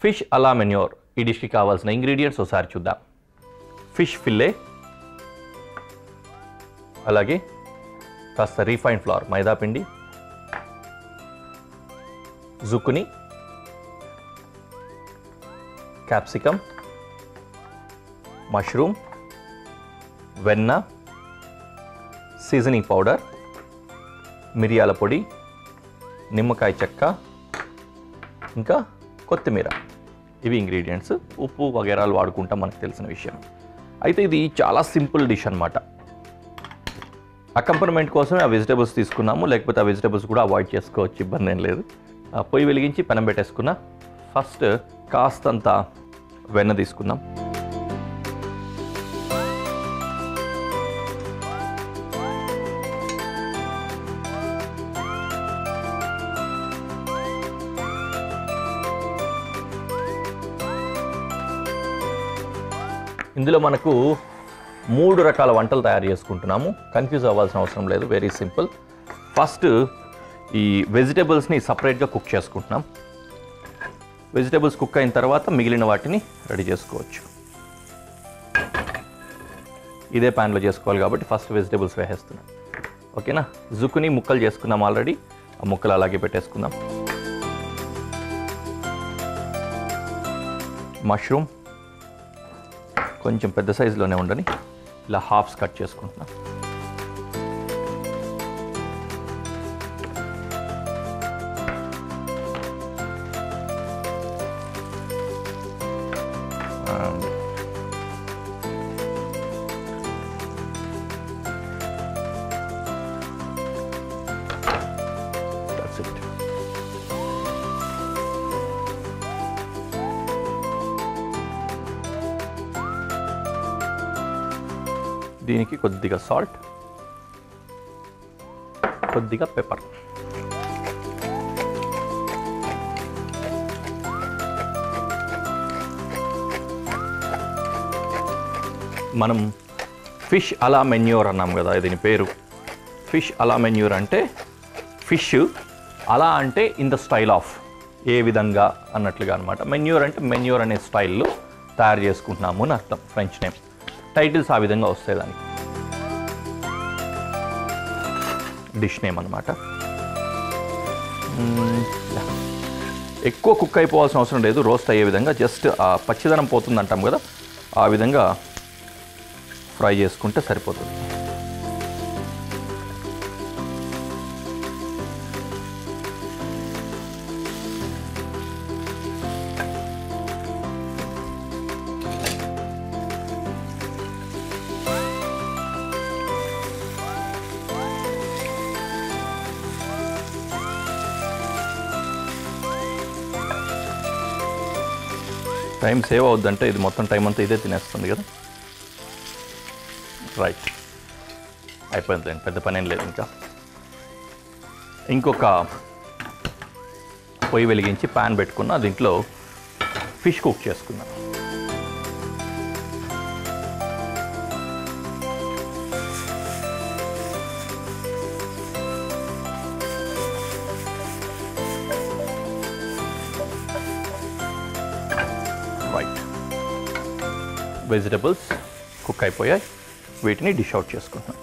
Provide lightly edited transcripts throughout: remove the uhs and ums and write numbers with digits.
Fish అలా manure ఈ డిష్కి కావాల్సిన ఇంగ్రీడియంట్స్ ఒకసారి చూద్దాం. ఫిష్ ఫిల్లే, అలాగే కాస్త రీఫైండ్ ఫ్లవర్ మైదా పిండి, జుకుని, క్యాప్సికమ్, మష్రూమ్, వెన్న, సీజనింగ్ పౌడర్, మిరియాల పొడి, నిమ్మకాయ చెక్క, ఇంకా కొత్తిమీర. ఇవి ఇంగ్రీడియంట్స్. ఉప్పు వగేరాలు వాడుకుంటాం, మనకు తెలిసిన విషయం. అయితే ఇది చాలా సింపుల్ డిష్ అనమాట. అకంపనమెంట్ కోసమే ఆ వెజిటేబుల్స్ తీసుకున్నాము, లేకపోతే ఆ వెజిటేబుల్స్ కూడా అవాయిడ్ చేసుకోవచ్చు, ఇబ్బంది ఏం లేదు. పొయ్యి వెలిగించి పెనం పెట్టేసుకున్నా. ఫస్ట్ కాస్తంత వెన్న తీసుకుందాం. ఇందులో మనకు 3 రకాల వంటలు తయారు చేసుకుంటున్నాము. కన్ఫ్యూజ్ అవ్వాల్సిన అవసరం లేదు, వెరీ సింపుల్. ఫస్ట్ ఈ వెజిటేబుల్స్ని సపరేట్గా కుక్ చేసుకుంటున్నాం. వెజిటేబుల్స్ కుక్ అయిన తర్వాత మిగిలిన వాటిని రెడీ చేసుకోవచ్చు. ఇదే ప్యాన్లో చేసుకోవాలి కాబట్టి ఫస్ట్ వెజిటేబుల్స్ వేసేస్తున్నాం. ఓకేనా. జుకుని ముక్కలు చేసుకున్నాం ఆల్రెడీ, ఆ ముక్కలు అలాగే పెట్టేసుకుందాం. మష్రూమ్ కొంచెం పెద్ద సైజులోనే ఉండని ఇలా హాఫ్స్ కట్ చేసుకుంటున్నాం. That's it. దీనికి కొద్దిగా సాల్ట్, కొద్దిగా పెప్పర్. మనం ఫిష్ అలా మెన్యూర్ అన్నాం కదా, దీని పేరు. ఫిష్ అలా మెన్యూర్ అంటే ఫిష్ అలా అంటే ఇన్ ద స్టైల్ ఆఫ్, ఏ విధంగా అన్నట్లుగా అనమాట. మెన్యూర్ అంటే మెన్యూర్ అనే స్టైల్లో తయారు చేసుకుంటున్నాము అని అర్థం, ఫ్రెంచ్ నేమ్. టైటిల్స్ ఆ విధంగా వస్తాయి దానికి, డిష్ నేమ్ అనమాట. ఎక్కువ కుక్ అయిపోవాల్సిన అవసరం లేదు, రోస్ట్ అయ్యే విధంగా జస్ట్ ఆ పచ్చిదనం పోతుంది అంటాం కదా, ఆ విధంగా ఫ్రై చేసుకుంటే సరిపోతుంది. టైం సేవ్ అవుద్దంటే ఇది మొత్తం టైం అంతా ఇదే తినేస్తుంది కదా. రైట్, అయిపోయింది, పెద్ద పని ఏం లేదు. ఇంకా ఇంకొక పొయ్యి వెలిగించి ప్యాన్ పెట్టుకున్న, దీంట్లో ఫిష్ కుక్ చేసుకున్నా. రైట్, వెజిటబుల్స్ కుక్ అయిపోయాయి, వీటిని డిష్ అవుట్ చేసుకుంటున్నాం.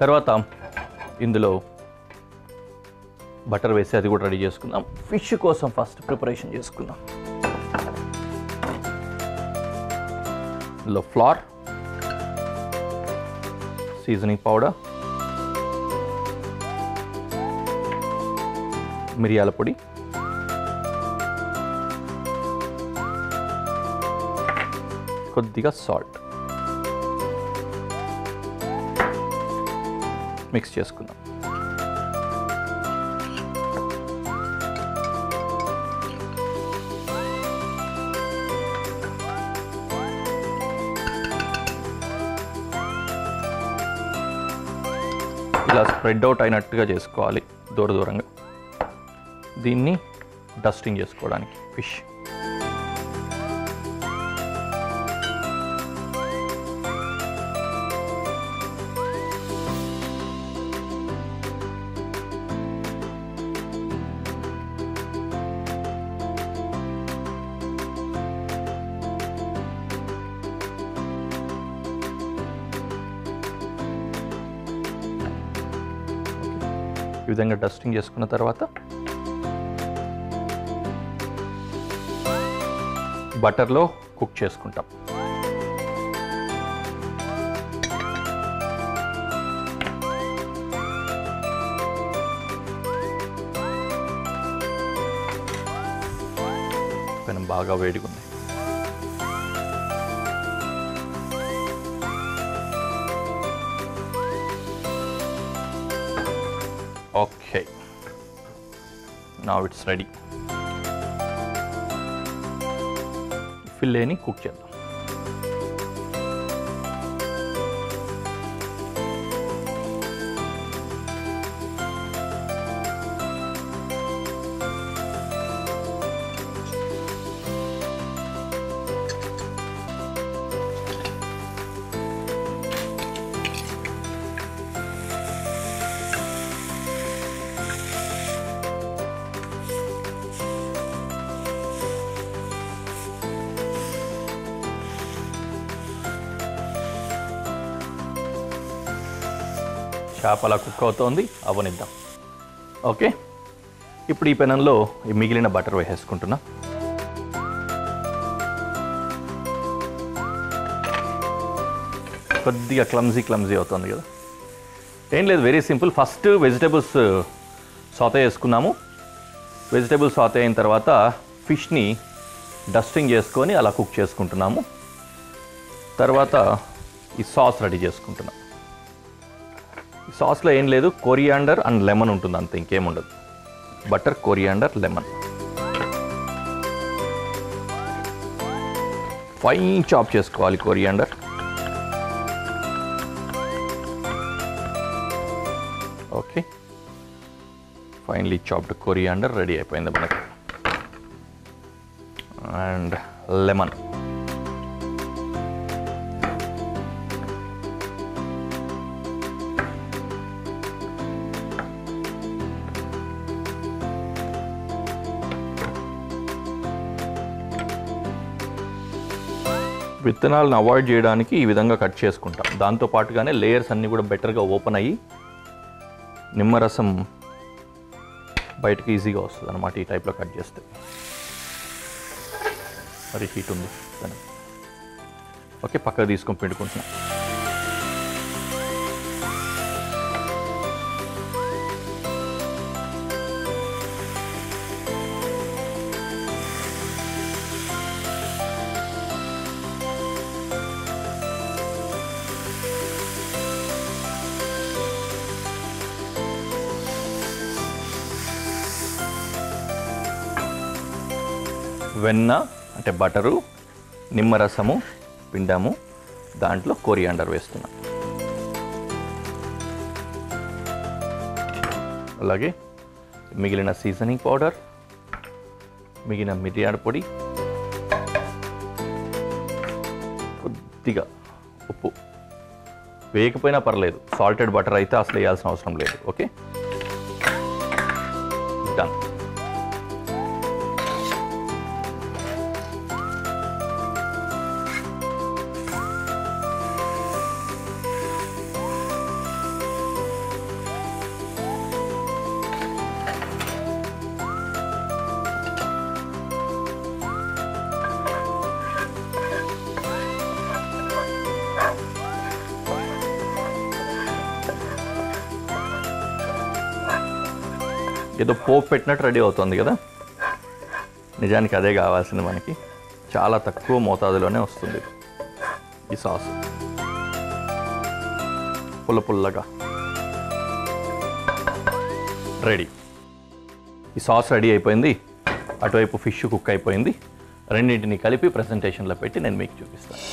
తర్వాత ఇందులో బటర్ వేసి అది కూడా రెడీ చేసుకుందాం. ఫిష్ కోసం ఫస్ట్ ప్రిపరేషన్ చేసుకుందాం. ఇందులో ఫ్లవర్, సీజనింగ్ పౌడర్, మిరియాల పొడి, కొద్దిగా సాల్ట్ మిక్స్ చేసుకుందాం. ఇలా స్ప్రెడ్ అవుట్ అయినట్టుగా చేసుకోవాలి, దూర దూరంగా. దీన్ని డస్టింగ్ చేసుకోవడానికి ఫిష్. ఈ విధంగా డస్టింగ్ చేసుకున్న తర్వాత బటర్లో కుక్ చేసుకుంటాం. పెనం బాగా వేడిగా ఉంది. Okay, now it's ready. ఫిల్లేని కుక్ చేద్దాం. చేప అలా కుక్ అవుతోంది, అవనిద్దాం. ఓకే, ఇప్పుడు ఈ పెనంలో ఈ మిగిలిన బటర్ వేసేసుకుంటున్నా. కొద్దిగా క్లమ్జీ అవుతుంది కదా. ఏం లేదు, very simple. First vegetables Sathe చేసుకున్నాము. వెజిటేబుల్స్ సాతే అయిన తర్వాత ఫిష్ని డస్టింగ్ చేసుకొని అలా కుక్ చేసుకుంటున్నాము. తర్వాత ఈ సాస్ రెడీ చేసుకుంటున్నాం. ఈ సాస్లో ఏం లేదు, కొరియాండర్ అండ్ లెమన్ ఉంటుంది, అంతే, ఇంకేముండదు. Butter, coriander, lemon. Fine chop చేసుకోవాలి coriander. Okay, finely chopped coriander ready అయిపోయింది మనకి. And lemon. విత్తనాలను అవాయిడ్ చేయడానికి ఈ విధంగా కట్ చేసుకుంటాం. దాంతోపాటుగానే లేయర్స్ అన్నీ కూడా బెటర్గా ఓపెన్ అయ్యి నిమ్మరసం బయటకు ఈజీగా వస్తుంది అన్నమాట ఈ టైప్లో కట్ చేస్తే. మరి హీట్ ఉంది. ఓకే, పక్కకు తీసుకొని పిండుకుంటున్నాం. వెన్న అంటే బటరు, నిమ్మరసము పిండాము, దాంట్లో కొరియాండర్ వేస్తున్నాం. అలాగే మిగిలిన సీజనింగ్ పౌడర్, మిగిలిన మిరియాల పొడి, కొద్దిగా ఉప్పు. వేయకపోయినా పర్లేదు, సాల్టెడ్ బటర్ అయితే అసలు వేయాల్సిన అవసరం లేదు. Okay, done. ఏదో పోపు పెట్టినట్టు రెడీ అవుతుంది కదా. నిజానికి అదే కావాల్సింది మనకి. చాలా తక్కువ మోతాదులోనే వస్తుంది ఈ సాస్, పుల్లగా రెడీ. ఈ సాస్ రెడీ అయిపోయింది. అటువైపు ఫిష్ కుక్ అయిపోయింది. రెండింటిని కలిపి ప్రెజెంటేషన్లో పెట్టి నేను మీకు చూపిస్తాను.